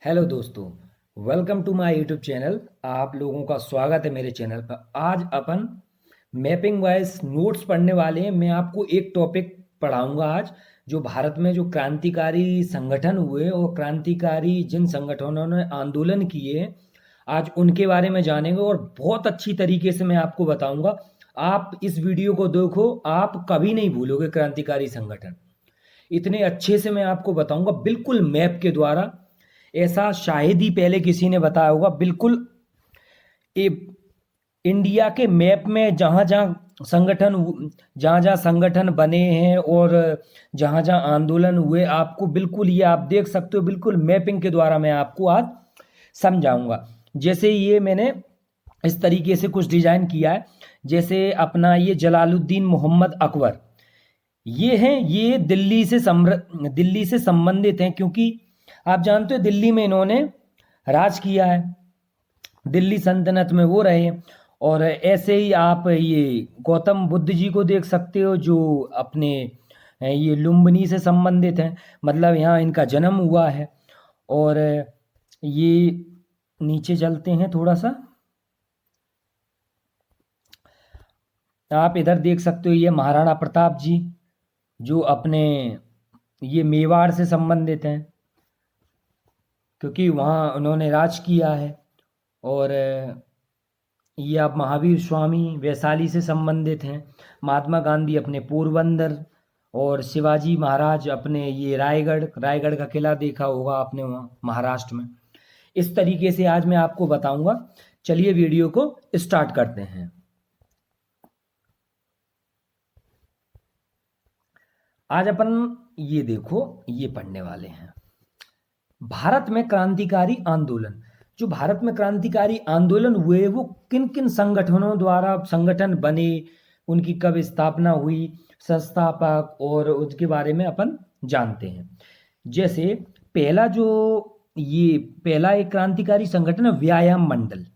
Hello दोस्तों, welcome to my YouTube channel. आप लोगों का स्वागत है मेरे चैनल पर। आज अपन मैपिंग वाइज नोट्स पढ़ने वाले हैं। मैं आपको एक टॉपिक पढ़ाऊंगा आज, जो भारत में जो क्रांतिकारी संगठन हुए और क्रांतिकारी जिन संगठनों ने आंदोलन किए, आज उनके बारे में जानेंगे और बहुत अच्छी तरीके से मैं आपको बताऊंगा। आप इस वीडियो को देखो, आप कभी नहीं भूलोगे क्रांतिकारी संगठन। इतने अच्छे से मैं आपको बताऊंगा, बिल्कुल मैप के द्वारा। ऐसा शायद ही पहले किसी ने बताया होगा। बिल्कुल ए, इंडिया के मैप में जहाँ जहाँ संगठन बने हैं और जहाँ जहाँ आंदोलन हुए, आपको बिल्कुल ये आप देख सकते हो। बिल्कुल मैपिंग के द्वारा मैं आपको आज समझाऊंगा। जैसे ये मैंने इस तरीके से कुछ डिजाइन किया है। जैसे अपना ये जलालुद्दीन मोहम्मद अकबर, ये हैं, ये दिल्ली से संबंधित हैं, क्योंकि आप जानते हो दिल्ली में इन्होंने राज किया है। दिल्ली सल्तनत में वो रहे। और ऐसे ही आप ये गौतम बुद्ध जी को देख सकते हो, जो अपने ये लुम्बिनी से संबंधित हैं, मतलब यहाँ इनका जन्म हुआ है। और ये नीचे चलते हैं थोड़ा सा, आप इधर देख सकते हो, ये महाराणा प्रताप जी, जो अपने ये मेवाड़ से संबंधित हैं, क्योंकि वहाँ उन्होंने राज किया है। और ये आप महावीर स्वामी वैशाली से संबंधित हैं। महात्मा गांधी अपने पोरबंदर, और शिवाजी महाराज अपने ये रायगढ़ का किला देखा होगा आपने वहाँ महाराष्ट्र में। इस तरीके से आज मैं आपको बताऊंगा। चलिए वीडियो को स्टार्ट करते हैं। आज अपन ये देखो, ये पढ़ने वाले हैं भारत में क्रांतिकारी आंदोलन। जो भारत में क्रांतिकारी आंदोलन हुए, वो किन किन संगठनों द्वारा संगठन बने, उनकी कब स्थापना हुई, संस्थापक, और उसके बारे में अपन जानते हैं। जैसे पहला एक क्रांतिकारी संगठन है व्यायाम मंडल।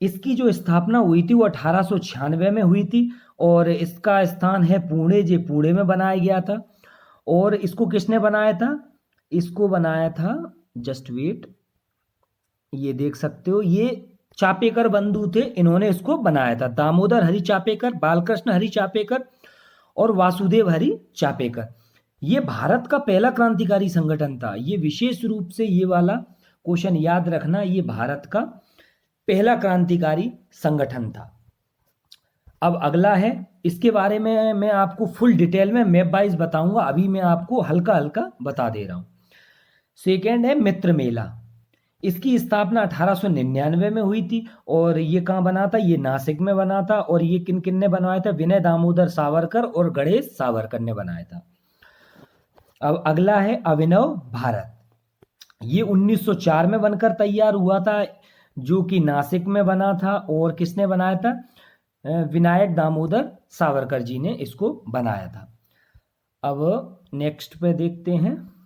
इसकी जो स्थापना हुई थी वो 1896 में हुई थी, और इसका स्थान है पुणे, जे पुणे में बनाया गया था। और इसको किसने बनाया था? इसको बनाया था, जस्ट वेट, ये देख सकते हो, ये चापेकर बंधु थे, इन्होंने इसको बनाया था। दामोदर हरि चापेकर, बालकृष्ण हरि चापेकर और वासुदेव हरि चापेकर। ये भारत का पहला क्रांतिकारी संगठन था। ये विशेष रूप से ये वाला क्वेश्चन याद रखना, ये भारत का पहला क्रांतिकारी संगठन था। अब अगला है, इसके बारे में मैं आपको फुल डिटेल में मैप वाइज बताऊंगा, अभी मैं आपको हल्का हल्का बता दे रहा हूं। सेकेंड है मित्र मेला। इसकी स्थापना 1899 में हुई थी, और ये कहाँ बना था? ये नासिक में बना था। और ये किन किन ने बनाया था? विनय दामोदर सावरकर और गणेश सावरकर ने बनाया था। अब अगला है अभिनव भारत। ये 1904 में बनकर तैयार हुआ था, जो कि नासिक में बना था। और किसने बनाया था? विनायक दामोदर सावरकर जी ने इसको बनाया था। अब नेक्स्ट पे देखते हैं।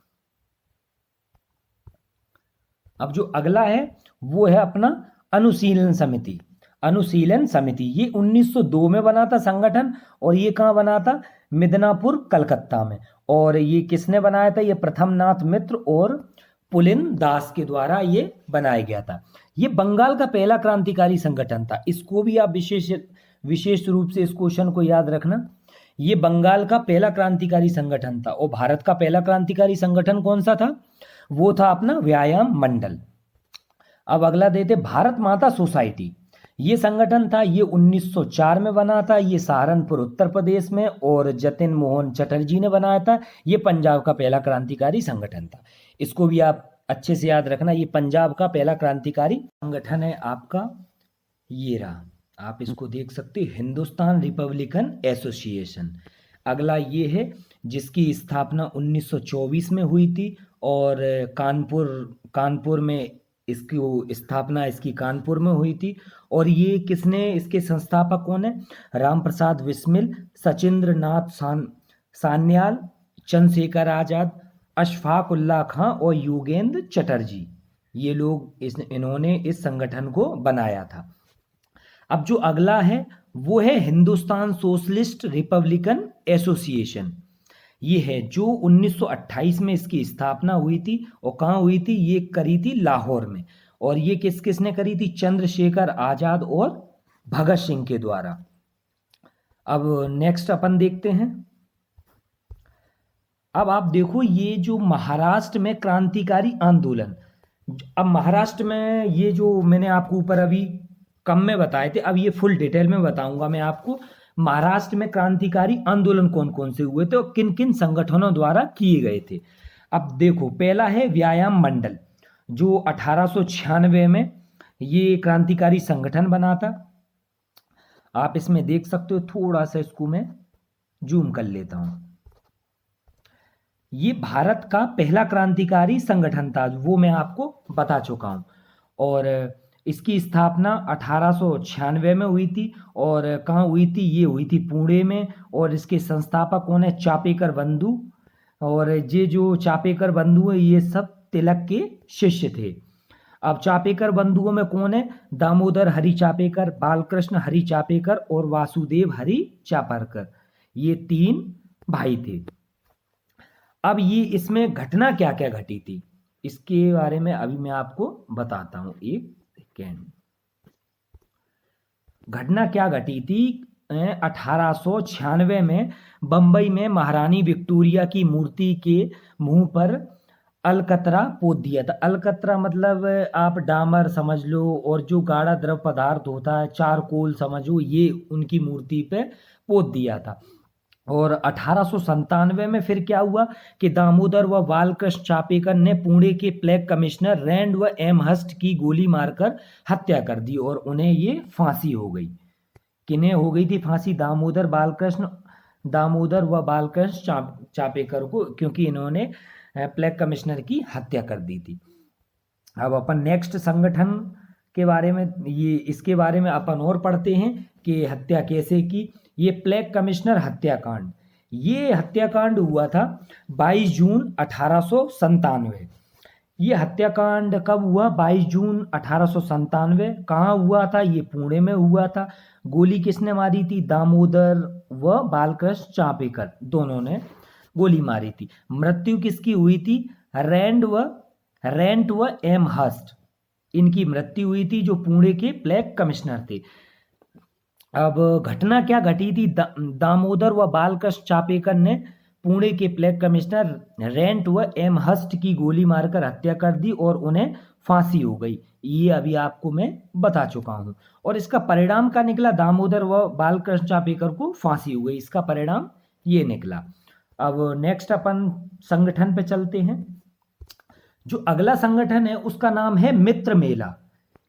अब जो अगला है वो है अपना अनुशीलन समिति। अनुशीलन समिति ये 1902 में बना था संगठन, और ये कहाँ बना था? मिदनापुर कलकत्ता में। और ये किसने बनाया था? ये प्रथमनाथ मित्र और पुलिन दास के द्वारा ये बनाया गया था। ये बंगाल का पहला क्रांतिकारी संगठन था। इसको भी आप विशेष रूप से इस क्वेश्चन को याद रखना। ये बंगाल का पहला क्रांतिकारी संगठन था। और भारत का पहला क्रांतिकारी संगठन कौन सा था? वो था अपना व्यायाम मंडल। अब अगला देते भारत माता सोसाइटी। ये संगठन था, ये 1904 में बना था। ये सहारनपुर उत्तर प्रदेश में, और जतिन मोहन चटर्जी ने बनाया था। ये पंजाब का पहला क्रांतिकारी संगठन था। इसको भी आप अच्छे से याद रखना, ये पंजाब का पहला क्रांतिकारी संगठन है आपका। ये रहा, आप इसको देख सकते हो, हिंदुस्तान रिपब्लिकन एसोसिएशन। अगला ये है, जिसकी स्थापना 1924 में हुई थी, और कानपुर में इसकी स्थापना इसकी कानपुर में हुई थी। और ये किसने, इसके संस्थापक कौन है? राम प्रसाद बिस्मिल, सचिंद्र नाथ सान्याल, चंद्रशेखर आजाद, अशफाक उल्लाह खां और योगेंद्र चटर्जी। ये लोग इन्होंने इस संगठन को बनाया था। अब जो अगला है वो है हिंदुस्तान सोशलिस्ट रिपब्लिकन एसोसिएशन। ये है जो 1928 में इसकी स्थापना हुई थी। और कहाँ हुई थी? ये करी थी लाहौर में। और ये किस किसने करी थी? चंद्रशेखर आजाद और भगत सिंह के द्वारा। अब नेक्स्ट अपन देखते हैं। अब आप देखो ये जो महाराष्ट्र में क्रांतिकारी आंदोलन, अब महाराष्ट्र में ये जो मैंने आपको ऊपर अभी कम में बताए थे, अब ये फुल डिटेल में बताऊंगा मैं आपको। महाराष्ट्र में क्रांतिकारी आंदोलन कौन कौन से हुए थे और किन किन संगठनों द्वारा किए गए थे। अब देखो पहला है व्यायाम मंडल, जो 1896 में ये क्रांतिकारी संगठन बना था। आप इसमें देख सकते हो, थोड़ा सा इसको मैं जूम कर लेता हूं। ये भारत का पहला क्रांतिकारी संगठन था, वो मैं आपको बता चुका हूं। और इसकी स्थापना 1896 में हुई थी। और कहाँ हुई थी? ये हुई थी पुणे में। और इसके संस्थापक कौन है? चापेकर बंधु। और ये जो चापेकर बंधु है ये सब तिलक के शिष्य थे। अब चापेकर बंधुओं में कौन है? दामोदर हरि चापेकर, बालकृष्ण हरि चापेकर और वासुदेव हरि चापरकर, ये 3 भाई थे। अब ये इसमें घटना क्या क्या घटी थी इसके बारे में अभी मैं आपको बताता हूं, एक सेकेंड। घटना क्या घटी थी? 1896 में बंबई में महारानी विक्टोरिया की मूर्ति के मुंह पर अलकतरा पोत दिया था। अलकतरा मतलब आप डामर समझ लो, और जो गाढ़ा द्रव पदार्थ होता है चारकोल समझो, ये उनकी मूर्ति पे पोत दिया था। और 1897 में फिर क्या हुआ कि दामोदर व बालकृष्ण चापेकर ने पुणे के प्लेग कमिश्नर रैंड व एमहर्स्ट की गोली मारकर हत्या कर दी और उन्हें ये फांसी हो गई। किन्हें हो गई थी फांसी? दामोदर व बालकृष्ण चापेकर को, क्योंकि इन्होंने प्लेग कमिश्नर की हत्या कर दी थी। अब अपन नेक्स्ट संगठन के बारे में, ये इसके बारे में अपन और पढ़ते हैं कि हत्या कैसे की। ये प्लेग कमिश्नर हत्याकांड, ये हत्याकांड हुआ था 22 जून 1897। ये हत्याकांड कब हुआ? 22 जून 1897। कहाँ हुआ था? ये पुणे में हुआ था। गोली किसने मारी थी? दामोदर व बालकृष्ण चापेकर दोनों ने गोली मारी थी। मृत्यु किसकी हुई थी? रेंट व एमहर्स्ट, इनकी मृत्यु हुई थी, जो पुणे के प्लेग कमिश्नर थे। अब घटना क्या घटी थी? दामोदर व बालकृष्ण चापेकर ने पुणे के प्लेग कमिश्नर रेंट व एमहर्स्ट की गोली मारकर हत्या कर दी और उन्हें फांसी हो गई। ये अभी आपको मैं बता चुका हूं। और इसका परिणाम क्या निकला? दामोदर व बालकृष्ण चापेकर को फांसी हो गई, इसका परिणाम ये निकला। अब नेक्स्ट अपन संगठन पे चलते हैं। जो अगला संगठन है उसका नाम है मित्र मेला।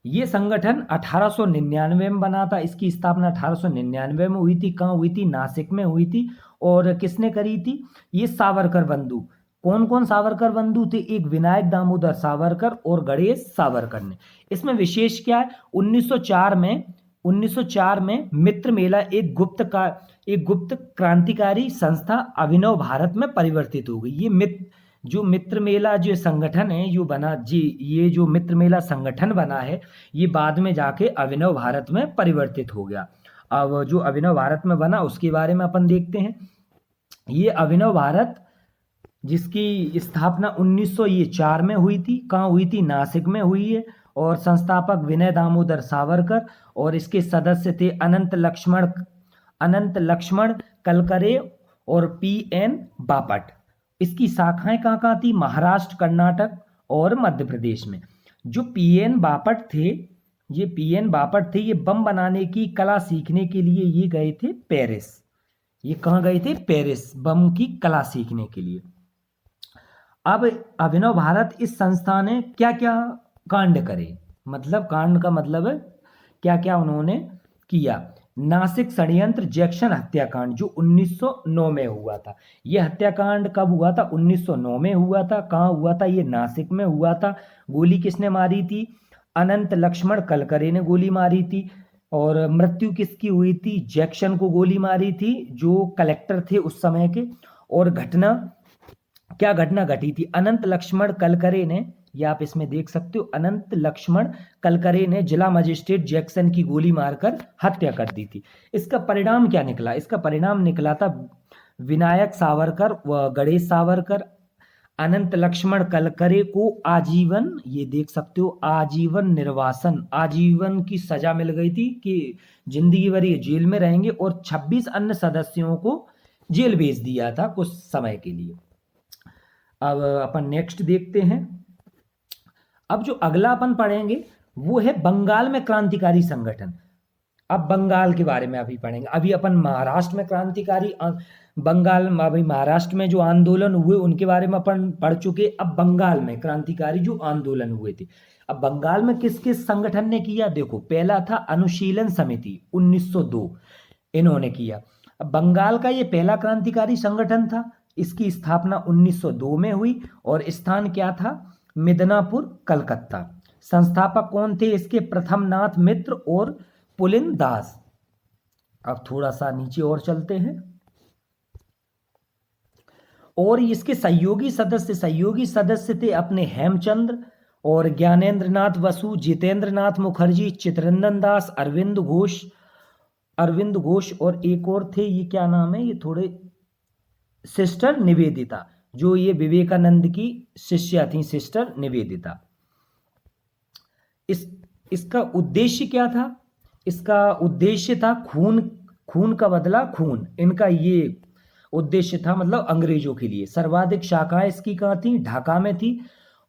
ये संगठन 1899 में बना था। इसकी स्थापना 1899 में हुई थी। कहाँ हुई थी? नासिक में हुई थी। और किसने करी थी? ये सावरकर बंधु। कौन कौन सावरकर बंधु थे? एक विनायक दामोदर सावरकर और गणेश सावरकर ने। इसमें विशेष क्या है? 1904 में मित्र मेला एक गुप्त क्रांतिकारी संस्था अभिनव भारत में परिवर्तित हो गई। ये जो मित्र मेला जो संगठन है जो बना जी, ये जो मित्र मेला संगठन बना है ये बाद में जाके अभिनव भारत में परिवर्तित हो गया। अब जो अभिनव भारत में बना उसके बारे में अपन देखते हैं। ये अभिनव भारत जिसकी स्थापना 1904 में हुई थी। कहाँ हुई थी? नासिक में हुई है। और संस्थापक विनय दामोदर सावरकर और इसके सदस्य थे अनंत लक्ष्मण कलकरे और पी.एन. बापट। इसकी शाखाएं कहाँ कहाँ थी? महाराष्ट्र, कर्नाटक और मध्य प्रदेश में। जो पी.एन. बापट थे, ये बम बनाने की कला सीखने के लिए ये गए थे पेरिस। ये कहाँ गए थे? पेरिस, बम की कला सीखने के लिए। अब अभिनव भारत इस संस्था ने क्या क्या कांड करे, मतलब कांड का मतलब है क्या क्या उन्होंने किया। नासिक षड्यंत्र जैक्सन हत्याकांड जो 1909 में हुआ था। यह हत्याकांड कब हुआ था? 1909 में हुआ था। कहाँ हुआ था? ये नासिक में हुआ था। गोली किसने मारी थी? अनंत लक्ष्मण कलकरे ने गोली मारी थी। और मृत्यु किसकी हुई थी? जैक्सन को गोली मारी थी, जो कलेक्टर थे उस समय के। और क्या घटना घटी थी? अनंत लक्ष्मण कलकरे ने, ये आप इसमें देख सकते हो, अनंत लक्ष्मण कलकरे ने जिला मजिस्ट्रेट जैक्सन की गोली मारकर हत्या कर दी थी। इसका परिणाम क्या निकला? इसका परिणाम निकला था विनायक सावरकर व गणेश सावरकर, अनंत लक्ष्मण कलकरे को आजीवन, ये देख सकते हो, आजीवन निर्वासन, आजीवन की सजा मिल गई थी कि जिंदगी भर ये जेल में रहेंगे, और 26 अन्य सदस्यों को जेल भेज दिया था कुछ समय के लिए। अब अपन नेक्स्ट देखते हैं। अब जो अगला अपन पढ़ेंगे वो है बंगाल में क्रांतिकारी संगठन। अब बंगाल के बारे में अभी पढ़ेंगे। अभी अपन महाराष्ट्र में क्रांतिकारी, बंगाल में, अभी महाराष्ट्र में जो आंदोलन हुए उनके बारे में अपन पढ़ चुके। अब बंगाल में क्रांतिकारी जो आंदोलन हुए थे, अब बंगाल में किस किस संगठन ने किया, देखो पहला था अनुशीलन समिति 1902, इन्होंने किया। अब बंगाल का ये पहला क्रांतिकारी संगठन था, इसकी स्थापना 1902 में हुई और स्थान क्या था, मिदनापुर कलकत्ता। संस्थापक कौन थे इसके, प्रथम नाथ मित्र और पुलिन दास। अब थोड़ा सा नीचे और चलते हैं। और इसके सहयोगी सदस्य थे अपने हेमचंद्र और ज्ञानेंद्र नाथ बसु, जितेंद्र नाथ मुखर्जी, चित्ररंजन दास, अरविंद घोष और एक और थे, ये क्या नाम है, ये थोड़े, सिस्टर निवेदिता, जो ये विवेकानंद की शिष्या थी, सिस्टर निवेदिता। इसका उद्देश्य क्या था, इसका उद्देश्य था खून का बदला खून, इनका ये उद्देश्य था, मतलब अंग्रेजों के लिए। सर्वाधिक शाखाएं इसकी कहाँ थी, ढाका में थी।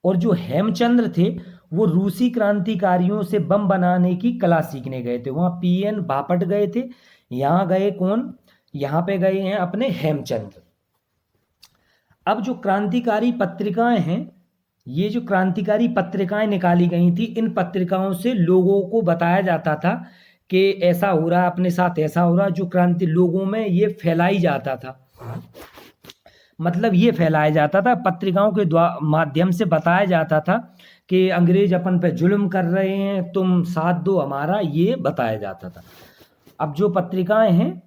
और जो हेमचंद्र थे वो रूसी क्रांतिकारियों से बम बनाने की कला सीखने गए थे, वहां पीएन बापट गए थे। यहाँ गए कौन, यहाँ पे गए हैं अपने हेमचंद्र। अब जो क्रांतिकारी पत्रिकाएं हैं, ये जो क्रांतिकारी पत्रिकाएं निकाली गई थी, इन पत्रिकाओं से लोगों को बताया जाता था कि ऐसा हो रहा है अपने साथ, ऐसा हो रहा है, जो क्रांति लोगों में ये फैलाई जाता था, मतलब ये फैलाया जाता था, पत्रिकाओं के माध्यम से बताया जाता था कि अंग्रेज अपन पे जुल्म कर रहे हैं, तुम साथ दो हमारा, ये बताया जाता था। अब जो पत्रिकाएं हैं,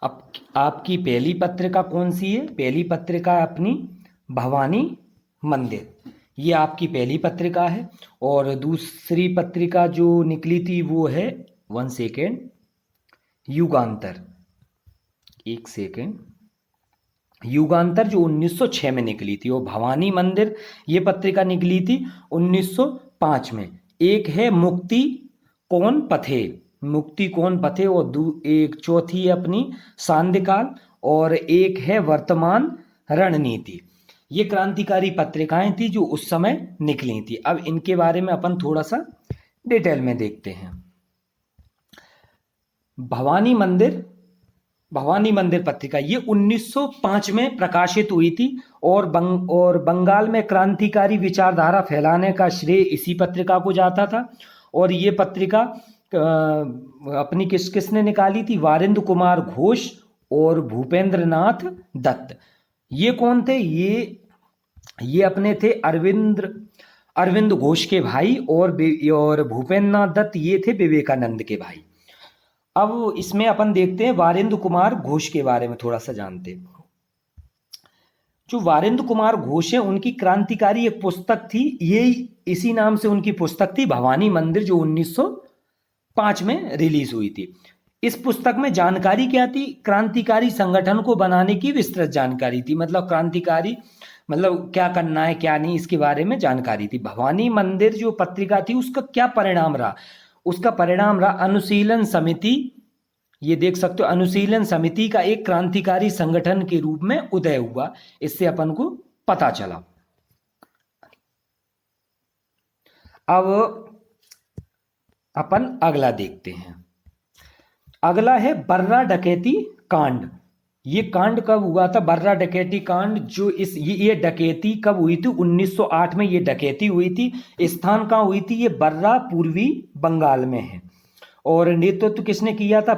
अब आपकी पहली पत्रिका कौन सी है, पहली पत्रिका अपनी भवानी मंदिर, ये आपकी पहली पत्रिका है। और दूसरी पत्रिका जो निकली थी वो है, 1 सेकेंड, युगांतर, 1 सेकेंड, युगांतर जो 1906 में निकली थी। और भवानी मंदिर ये पत्रिका निकली थी 1905 में। एक है मुक्ति कौन पथे, और एक चौथी है अपनी सांध्यकाल, और एक है वर्तमान रणनीति। ये क्रांतिकारी पत्रिकाएं थी जो उस समय निकली थी। अब इनके बारे में अपन थोड़ा सा डिटेल में देखते हैं। भवानी मंदिर पत्रिका ये 1905 में प्रकाशित हुई थी, और बंगाल में क्रांतिकारी विचारधारा फैलाने का श्रेय इसी पत्रिका को जाता था। और ये पत्रिका अपनी किसने निकाली थी, वारिंद्र कुमार घोष और भूपेंद्र नाथ दत्त। ये कौन थे, ये अपने थे अरविंद घोष के भाई, और भूपेंद्र नाथ दत्त ये थे विवेकानंद के भाई। अब इसमें अपन देखते हैं वारिंद्र कुमार घोष के बारे में थोड़ा सा जानते हैं। जो वारिंद्र कुमार घोष है, उनकी क्रांतिकारी एक पुस्तक थी, ये इसी नाम से उनकी पुस्तक थी, भवानी मंदिर, जो 1905 में रिलीज हुई थी। इस पुस्तक में जानकारी क्या थी, क्रांतिकारी संगठन को बनाने की विस्तृत जानकारी थी, मतलब क्रांतिकारी मतलब क्या करना है क्या नहीं, इसके बारे में जानकारी थी। भवानी मंदिर जो पत्रिका थी उसका क्या परिणाम रहा, उसका परिणाम रहा अनुशीलन समिति, ये देख सकते हो, अनुशीलन समिति का एक क्रांतिकारी संगठन के रूप में उदय हुआ, इससे अपन को पता चला। अब अपन अगला देखते हैं। अगला है बर्रा डकैती कांड। ये कांड कब हुआ था, बर्रा डकैती कांड, जो ये डकैती कब हुई थी, 1908 में ये डकैती हुई थी। स्थान कहाँ हुई थी, ये बर्रा पूर्वी बंगाल में है। और नेतृत्व किसने किया था,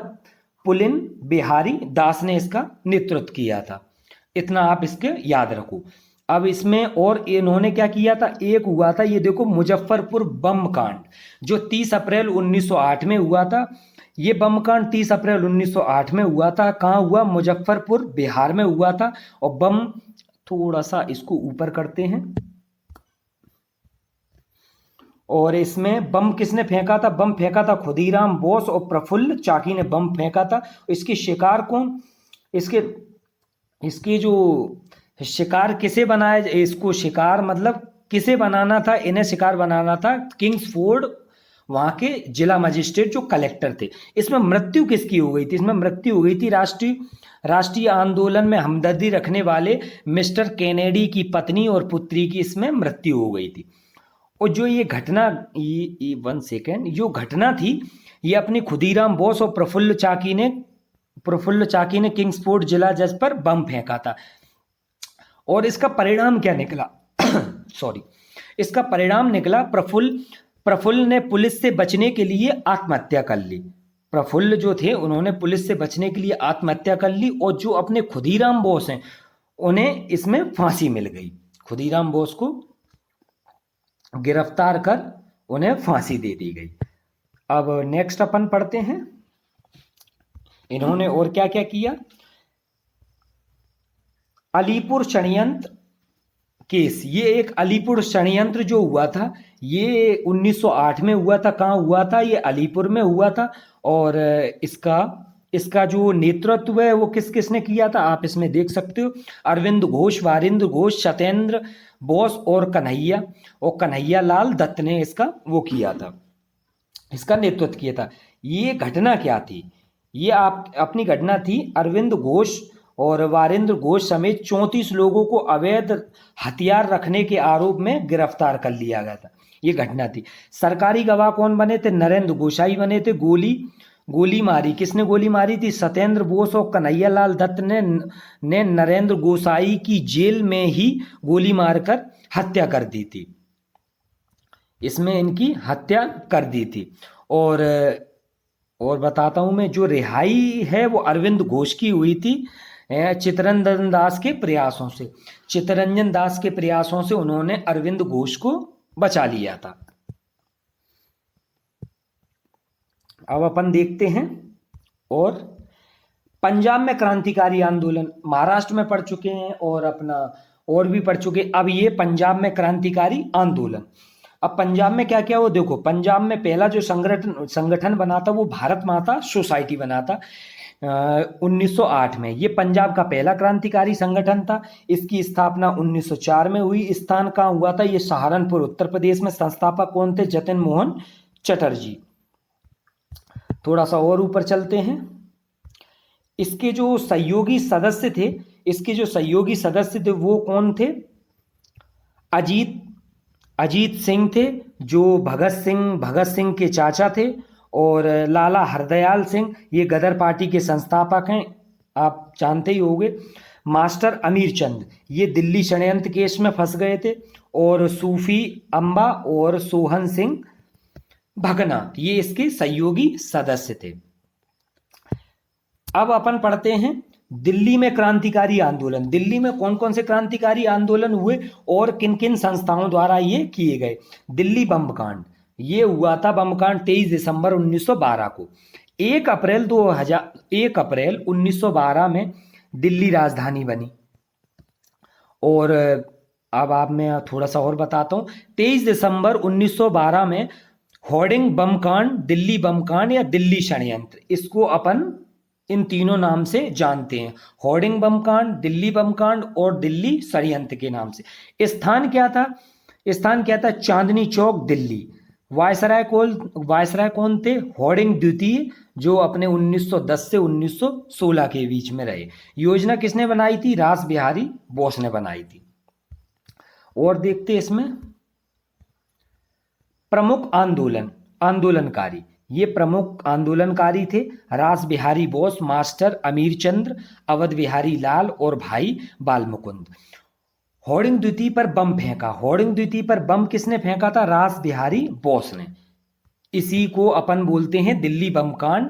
पुलिन बिहारी दास ने इसका नेतृत्व किया था। इतना आप इसके याद रखो। अब इसमें और इन्होंने क्या किया था, एक हुआ था, ये देखो, मुजफ्फरपुर बम कांड, जो 30 अप्रैल 1908 में हुआ था। ये बम कांड 30 अप्रैल 1908 में हुआ था। कहाँ हुआ, मुजफ्फरपुर बिहार में हुआ था। और बम, थोड़ा सा इसको ऊपर करते हैं, और इसमें बम किसने फेंका था? बम फेंका था खुदीराम बोस और प्रफुल्ल चाकी ने बम फेंका था। इसके शिकार कौन, इसके इसके जो शिकार किसे बनाया, इसको शिकार मतलब किसे बनाना था, इन्हें शिकार बनाना था किंग्सफोर्ड वहां के जिला मजिस्ट्रेट जो कलेक्टर थे। इसमें मृत्यु किसकी हो गई थी? इसमें मृत्यु हो गई थी राष्ट्रीय आंदोलन में हमदर्दी रखने वाले मिस्टर केनेडी की पत्नी और पुत्री की इसमें मृत्यु हो गई थी। और जो ये घटना, ये 1 सेकेंड, जो घटना थी ये अपनी खुदीराम बोस और प्रफुल्ल चाकी ने किंग्सफोर्ड जिला जज पर बम फेंका था। और इसका परिणाम क्या निकला? सॉरी, इसका परिणाम निकला प्रफुल्ल ने पुलिस से बचने के लिए आत्महत्या कर ली। प्रफुल्ल जो थे उन्होंने पुलिस से बचने के लिए आत्महत्या कर ली, और जो अपने खुदीराम बोस हैं उन्हें इसमें फांसी मिल गई। खुदीराम बोस को गिरफ्तार कर उन्हें फांसी दे दी गई। अब नेक्स्ट अपन पढ़ते हैं इन्होंने और क्या क्या किया। अलीपुर षड्यंत्र केस, ये एक अलीपुर षड्यंत्र जो हुआ था ये 1908 में हुआ था। कहाँ हुआ था? ये अलीपुर में हुआ था। और इसका जो नेतृत्व है वो किस किसने किया था आप इसमें देख सकते हो। अरविंद घोष, वारिंद्र घोष, सत्येंद्र बोस और कन्हैया लाल दत्त ने इसका वो किया था, इसका नेतृत्व किया था। ये घटना क्या थी? ये आप अपनी घटना थी अरविंद घोष और वारिंद्र घोष समेत 34 लोगों को अवैध हथियार रखने के आरोप में गिरफ्तार कर लिया गया था। ये घटना थी। सरकारी गवाह कौन बने थे? नरेंद्र गोसाई बने थे। गोली मारी, किसने गोली मारी थी? सत्येंद्र बोस और कन्हैया लाल दत्त ने नरेंद्र गोसाई की जेल में ही गोली मारकर हत्या कर दी थी। इसमें इनकी हत्या कर दी थी। और बताता हूं मैं, जो रिहाई है वो अरविंद घोष की हुई थी चित्तरंजन दास के प्रयासों से। चित्तरंजन दास के प्रयासों से उन्होंने अरविंद घोष को बचा लिया था। अब अपन देखते हैं। और पंजाब में क्रांतिकारी आंदोलन, महाराष्ट्र में पढ़ चुके हैं और अपना और भी पढ़ चुके। अब ये पंजाब में क्रांतिकारी आंदोलन। अब पंजाब में क्या क्या हो देखो। पंजाब में पहला जो संगठन बना था वो भारत माता सोसाइटी बना था 1908 में। ये पंजाब का पहला क्रांतिकारी संगठन था। इसकी स्थापना 1904 में हुई। स्थान कहाँ हुआ था? ये सहारनपुर उत्तर प्रदेश में। संस्थापक कौन थे? जतिन मोहन चटर्जी। थोड़ा सा और ऊपर चलते हैं। इसके जो सहयोगी सदस्य थे वो कौन थे? अजीत सिंह थे जो भगत सिंह के चाचा थे। और लाला हरदयाल सिंह, ये गदर पार्टी के संस्थापक हैं, आप जानते ही होंगे। मास्टर अमीर चंद, ये दिल्ली षड्यंत्र केस में फंस गए थे। और सूफी अम्बा और सोहन सिंह भगना, ये इसके सहयोगी सदस्य थे। अब अपन पढ़ते हैं दिल्ली में क्रांतिकारी आंदोलन। दिल्ली में कौन कौन से क्रांतिकारी आंदोलन हुए और किन किन संस्थाओं द्वारा ये किए गए। दिल्ली बम कांड, ये हुआ था बम कांड 23 दिसंबर 1912 को। 1 अप्रैल 1912 में दिल्ली राजधानी बनी। और अब आप मैं थोड़ा सा और बताता हूँ। 23 दिसंबर 1912 में होर्डिंग बम कांड, दिल्ली बम कांड या दिल्ली षड्यंत्र, इसको अपन इन तीनों नाम से जानते हैं। होर्डिंग बम कांड, दिल्ली बम कांड और दिल्ली षड्यंत्र के नाम से। स्थान क्या था? चांदनी चौक, दिल्ली। वायसराय कौन थे? होर्डिंग द्वितीय, जो अपने 1910 से 1916 के बीच में रहे। योजना किसने बनाई थी? रास बिहारी बोस ने बनाई थी। और देखते इसमें प्रमुख आंदोलनकारी। ये प्रमुख आंदोलनकारी थे रास बिहारी बोस, मास्टर अमीर चंद्र, अवध बिहारी लाल और भाई बाल मुकुंद। होर्डिंग द्वितीय पर बम फेंका। होर्डिंग द्वितीय पर बम किसने फेंका था? रास बिहारी बोस ने। इसी को अपन बोलते हैं दिल्ली बम कांड,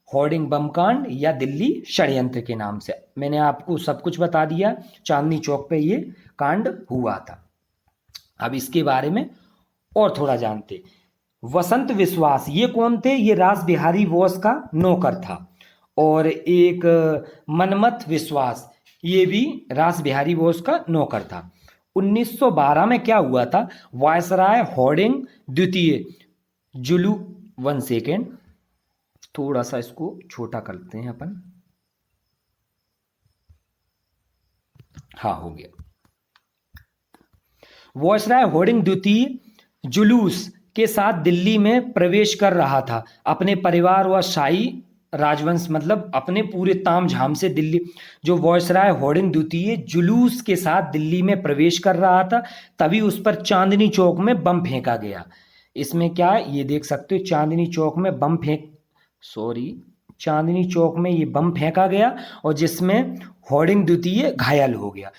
होर्डिंग बम कांड या दिल्ली षड्यंत्र के नाम से। मैंने आपको सब कुछ बता दिया। चांदनी चौक पे ये कांड हुआ था। अब इसके बारे में और थोड़ा जानते। वसंत विश्वास, ये कौन थे? ये रास बिहारी बोस का नौकर था। और एक मनमथ विश्वास, ये भी रास बिहारी बोस का नौकर था। 1912 में क्या हुआ था? वायसराय होर्डिंग द्वितीय जुलू 1 सेकेंड, थोड़ा सा इसको छोटा करते हैं अपन। हाँ, हो गया। वॉयसराय होर्डिंग द्वितीय जुलूस के साथ दिल्ली में प्रवेश कर रहा था। अपने परिवार व शाही राजवंश, मतलब अपने पूरे ताम झाम से दिल्ली, जो वॉयसराय होर्डिंग द्वितीय जुलूस के साथ दिल्ली में प्रवेश कर रहा था, तभी उस पर चांदनी चौक में बम फेंका गया। इसमें क्या है ये देख सकते हो, चांदनी चौक में चांदनी चौक में ये बम फेंका गया, और जिसमें होर्डिंग द्वितीय घायल हो गया।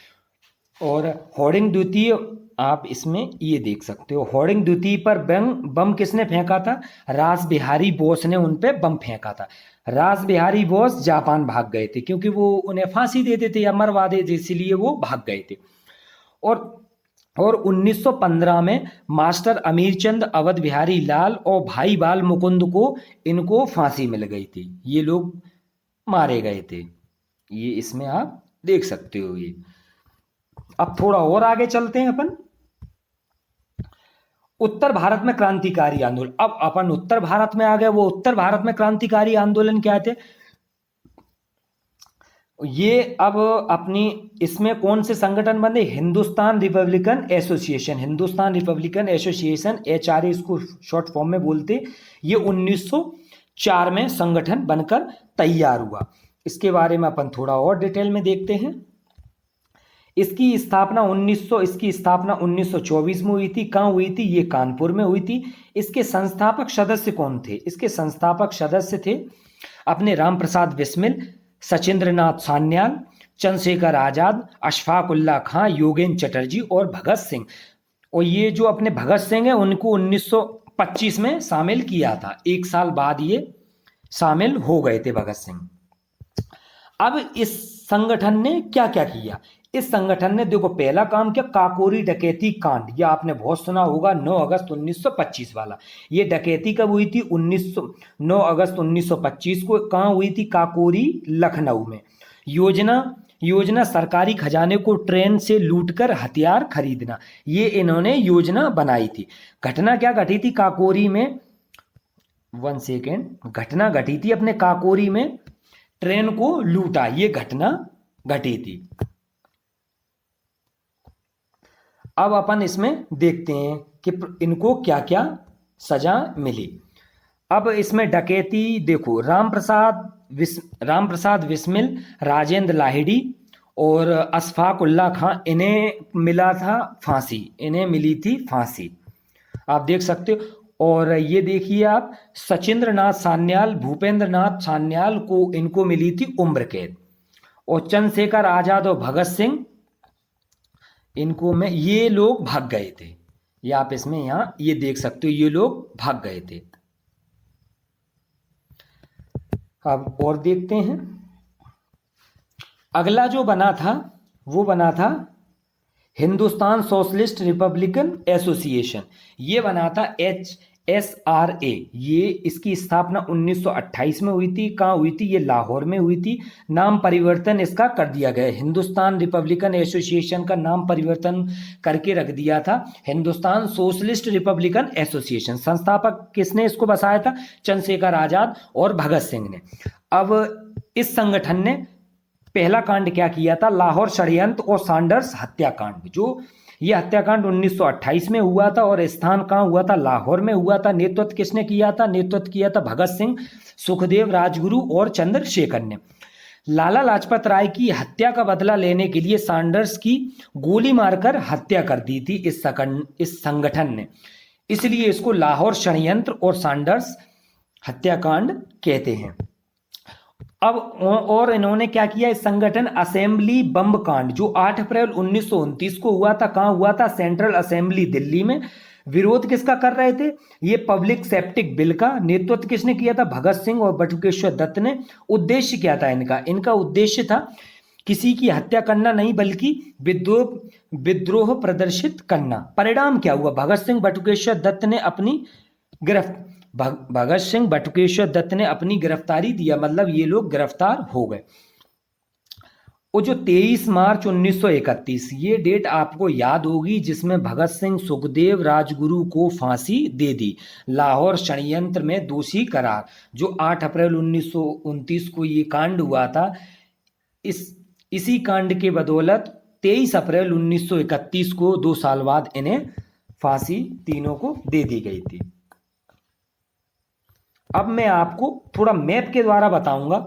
और होर्डिंग द्वितीय आप इसमें ये देख सकते हो, होर्डिंग द्वितीय पर बम किसने फेंका था? रास बिहारी बोस ने उन पे बम फेंका था। रास बिहारी बोस जापान भाग गए थे, क्योंकि वो उन्हें फांसी दे देते या मरवा देते, इसीलिए वो भाग गए थे। और 1915 में मास्टर अमीरचंद, अवध बिहारी लाल और भाई बाल मुकुंद को इनको फांसी मिल गई थी। ये लोग मारे गए थे, ये इसमें आप देख सकते हो। ये अब थोड़ा और आगे चलते हैं अपन। उत्तर भारत में क्रांतिकारी आंदोलन। अब अपन उत्तर भारत में आ गए। वो उत्तर भारत में क्रांतिकारी आंदोलन क्या थे ये? अब अपनी इसमें कौन से संगठन बने? Hindustan Republican association, Hindustan Republican association, HRA इसको शॉर्ट फॉर्म में बोलते। ये 1904 में संगठन बनकर तैयार हुआ। इसके बारे में अपन थोड़ा और डिटेल में देखते हैं। इसकी स्थापना 1924 में हुई थी। कहाँ हुई थी? ये कानपुर में हुई थी। इसके संस्थापक सदस्य कौन थे? इसके संस्थापक सदस्य थे अपने राम प्रसाद बिस्मिल, सचिंद्रनाथ सान्याल, चंद्रशेखर आजाद, अशफाक उल्ला खां, योगेंद्र चटर्जी और भगत सिंह। और ये जो अपने भगत सिंह है उनको 1925 में शामिल किया था। एक साल बाद ये शामिल हो गए थे भगत सिंह। अब इस संगठन ने क्या क्या किया? इस संगठन ने देखो पहला काम किया, काकोरी डकैती कांड। ये आपने बहुत सुना होगा, 9 अगस्त 1925 वाला। ये डकैती कब हुई थी? 9 अगस्त 1925 को। कहाँ हुई थी? काकोरी, लखनऊ में। योजना सरकारी खजाने को ट्रेन से लूटकर हथियार खरीदना, ये इन्होंने योजना बनाई थी। घटना क्या घटी थी काकोरी में? 1 सेकेंड। घटना घटी थी अपने काकोरी में, ट्रेन को लूटा, ये घटना घटी थी। अब अपन इसमें देखते हैं कि इनको क्या क्या सजा मिली। अब इसमें डकैती देखो, राम प्रसाद बिस्मिल, राजेंद्र लाहिड़ी और अशफाक उल्ला खां, इन्हें मिला था फांसी, इन्हें मिली थी फांसी, आप देख सकते हो। और ये देखिए आप, सचिंद्रनाथ सान्याल, भूपेंद्र नाथ सान्याल को इनको मिली थी उम्र कैद। और चंद्रशेखर आजाद और भगत सिंह, इनको में ये लोग भाग गए थे। ये आप इसमें यहां ये देख सकते हो, ये लोग भाग गए थे। अब और देखते हैं। अगला जो बना था वो बना था हिंदुस्तान सोशलिस्ट रिपब्लिकन एसोसिएशन। ये बना था HSRA। ये इसकी स्थापना 1928 में हुई थी। कहाँ हुई थी? ये लाहौर में हुई थी। नाम परिवर्तन इसका कर दिया गया, हिंदुस्तान रिपब्लिकन एसोसिएशन का नाम परिवर्तन करके रख दिया था हिंदुस्तान सोशलिस्ट रिपब्लिकन एसोसिएशन। संस्थापक किसने इसको बसाया था? चंद्रशेखर आजाद और भगत सिंह ने। अब इस संगठन ने पहला कांड क्या किया था? लाहौर षड्यंत्र और सैंडर्स हत्याकांड। जो ये हत्याकांड 1928 में हुआ था और स्थान कहाँ हुआ था? लाहौर में हुआ था। नेतृत्व किसने किया था? नेतृत्व किया था भगत सिंह, सुखदेव, राजगुरु और चंद्रशेखर ने। लाला लाजपत राय की हत्या का बदला लेने के लिए सैंडर्स की गोली मारकर हत्या कर दी थी इस संगठन ने, इसलिए इसको लाहौर षड्यंत्र और सैंडर्स हत्याकांड कहते हैं। अब और इन्होंने क्या किया? इस संगठन असेंबली बम कांड, जो 8 अप्रैल 1929 को हुआ था, कहां हुआ था? सेंट्रल असेंबली दिल्ली में। विरोध किसका कर रहे थे? ये पब्लिक सेप्टिक बिल का। नेतृत्व किसने किया था? भगत सिंह और बटुकेश्वर दत्त ने। उद्देश्य क्या था इनका उद्देश्य था किसी की हत्या करना नहीं, बल्कि विद्रोह प्रदर्शित करना। परिणाम क्या हुआ? भगत सिंह बटुकेश्वर दत्त ने अपनी गिरफ्तारी दिया, मतलब ये लोग गिरफ्तार हो गए। वो जो 23 मार्च 1931 ये डेट आपको याद होगी, जिसमें भगत सिंह सुखदेव राजगुरु को फांसी दे दी, लाहौर षड्यंत्र में दोषी करार। जो 8 अप्रैल 1929 को ये कांड हुआ था, इसी कांड के बदौलत 23 अप्रैल 1931 को 2 साल बाद इन्हें फांसी तीनों को दे दी गई थी। अब मैं आपको थोड़ा मैप के द्वारा बताऊंगा,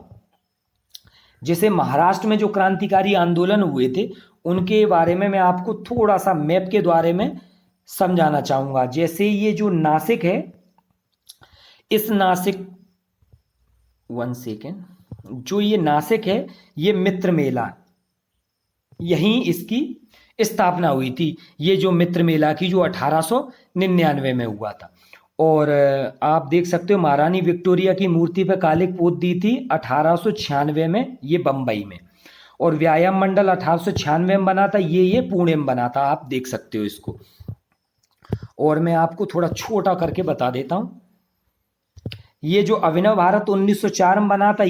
जैसे महाराष्ट्र में जो क्रांतिकारी आंदोलन हुए थे उनके बारे में मैं आपको थोड़ा सा मैप के द्वारा में समझाना चाहूंगा। जैसे ये जो नासिक है, इस नासिक, 1 सेकेंड, जो ये नासिक है ये मित्र मेला, यहीं इसकी स्थापना हुई थी। ये जो मित्र मेला की जो 1899 में हुआ था। और आप देख सकते हो महारानी विक्टोरिया की मूर्ति पर कालिक पोत दी थी 1896 में, ये बम्बई में। और व्यायाम मंडल 1896 में बना था, ये पुणे में बना था, आप देख सकते हो इसको। और मैं आपको थोड़ा छोटा करके बता देता हूं, ये जो अभिनव भारत 1904 में बना था,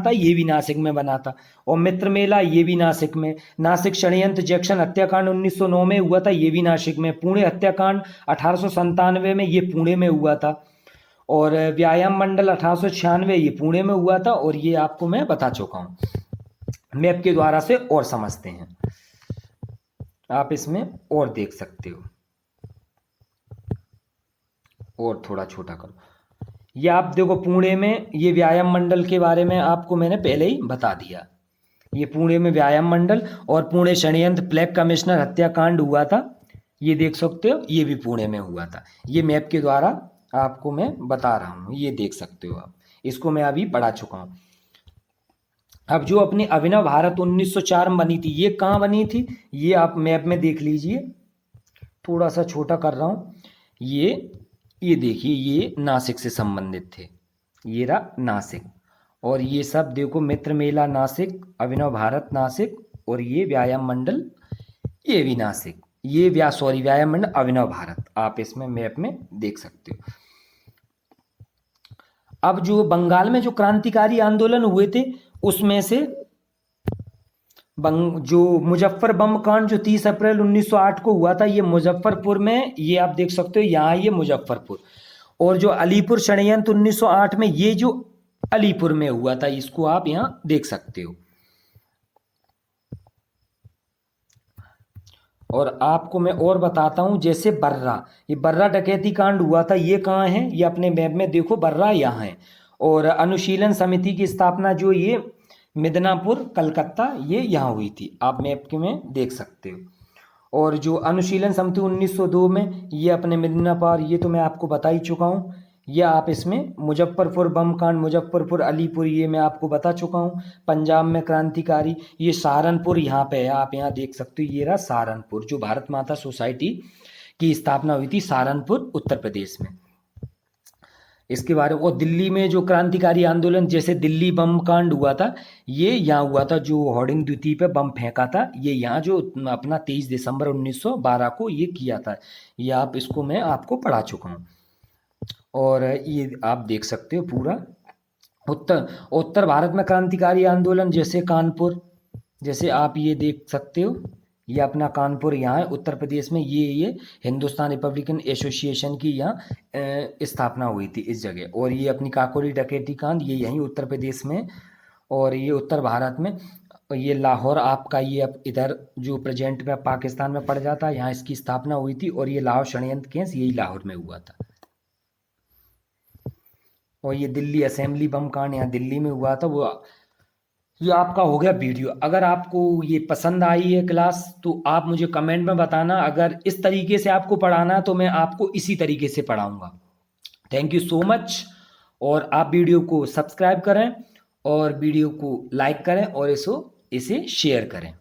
ये भी नासिक में बना था। और मित्र मेला ये भी नासिक में। नासिक षड्यंत्र जैक्शन हत्याकांड 1909 में हुआ था, ये भी नासिक में। पुणे हत्याकांड 1897 में, ये पुणे में हुआ था। और व्यायाम मंडल 1896 ये पुणे में हुआ था। और ये आपको मैं बता चुका हूं, मैप के द्वारा से और समझते हैं। आप इसमें और देख सकते हो, और थोड़ा छोटा करो। ये आप देखो पुणे में, ये व्यायाम मंडल के बारे में आपको मैंने पहले ही बता दिया। ये पुणे में व्यायाम मंडल। और पुणे षड्यंत्र ब्लैक कमिश्नर हत्याकांड हुआ था, ये देख सकते हो, ये भी पुणे में हुआ था। ये मैप के द्वारा आपको मैं बता रहा हूँ, ये देख सकते हो आप। इसको मैं अभी पढ़ा चुका हूँ। अब जो अपनी अभिनव भारत 1904 में बनी थी, ये कहाँ बनी थी, ये आप मैप में देख लीजिए। थोड़ा सा छोटा कर रहा हूँ। ये देखिए, ये नासिक से संबंधित थे, ये रहा नासिक। और ये सब देखो, मित्र मेला नासिक, अभिनव भारत नासिक, और ये व्यायाम मंडल ये भी नासिक। ये व्यायाम मंडल अभिनव भारत, आप इसमें मैप में देख सकते हो। अब जो बंगाल में जो क्रांतिकारी आंदोलन हुए थे, उसमें से जो मुजफ्फर बम कांड जो 30 अप्रैल 1908 को हुआ था, ये मुजफ्फरपुर में, ये आप देख सकते हो यहाँ, ये मुजफ्फरपुर। और जो अलीपुर षड्यंत्र 1908 में, ये जो अलीपुर में हुआ था, इसको आप यहाँ देख सकते हो। और आपको मैं और बताता हूं, जैसे बर्रा, ये बर्रा डकैती कांड हुआ था, ये कहाँ है, ये अपने मैप में देखो, बर्रा यहाँ है। और अनुशीलन समिति की स्थापना जो ये मिदनापुर कलकत्ता, ये यहाँ हुई थी, आप मैप के में देख सकते हो। और जो अनुशीलन समिति 1902 में, ये अपने मिदनापुर, ये तो मैं आपको बता ही चुका हूँ। ये आप इसमें मुजफ्फरपुर बम कांड, मुजफ्फरपुर अलीपुर, ये मैं आपको बता चुका हूँ। पंजाब में क्रांतिकारी, ये सहारनपुर यहाँ पे है, आप यहाँ देख सकते हो, ये रहा सहारनपुर, जो भारत माता सोसाइटी की स्थापना हुई थी सहारनपुर उत्तर प्रदेश में। इसके बारे में, और दिल्ली में जो क्रांतिकारी आंदोलन, जैसे दिल्ली बम कांड हुआ था, ये यहाँ हुआ था, जो होर्डिंग द्वितीय पे बम फेंका था, ये यहाँ जो अपना 23 दिसंबर 1912 को ये किया था, ये आप इसको मैं आपको पढ़ा चुका हूँ। और ये आप देख सकते हो पूरा उत्तर भारत में क्रांतिकारी आंदोलन, जैसे कानपुर, जैसे आप ये देख सकते हो, ये अपना कानपुर यहाँ है उत्तर प्रदेश में। ये हिंदुस्तान रिपब्लिकन एसोसिएशन की यहाँ स्थापना हुई थी इस जगह। और ये अपनी काकोरी डकैती कांड, ये यहीं उत्तर प्रदेश में। और ये उत्तर भारत में, ये लाहौर आपका, ये अब इधर जो प्रेजेंट में पाकिस्तान में पड़ जाता है, यहाँ इसकी स्थापना हुई थी। और ये लाहौर षड्यंत्र केस यही लाहौर में हुआ था। और ये दिल्ली असेंबली बम कांड यहाँ दिल्ली में हुआ था। वो ये आपका हो गया वीडियो। अगर आपको ये पसंद आई है क्लास, तो आप मुझे कमेंट में बताना। अगर इस तरीके से आपको पढ़ाना है तो मैं आपको इसी तरीके से पढ़ाऊंगा। Thank you so much. और आप वीडियो को सब्सक्राइब करें, और वीडियो को लाइक करें, और इसे शेयर करें।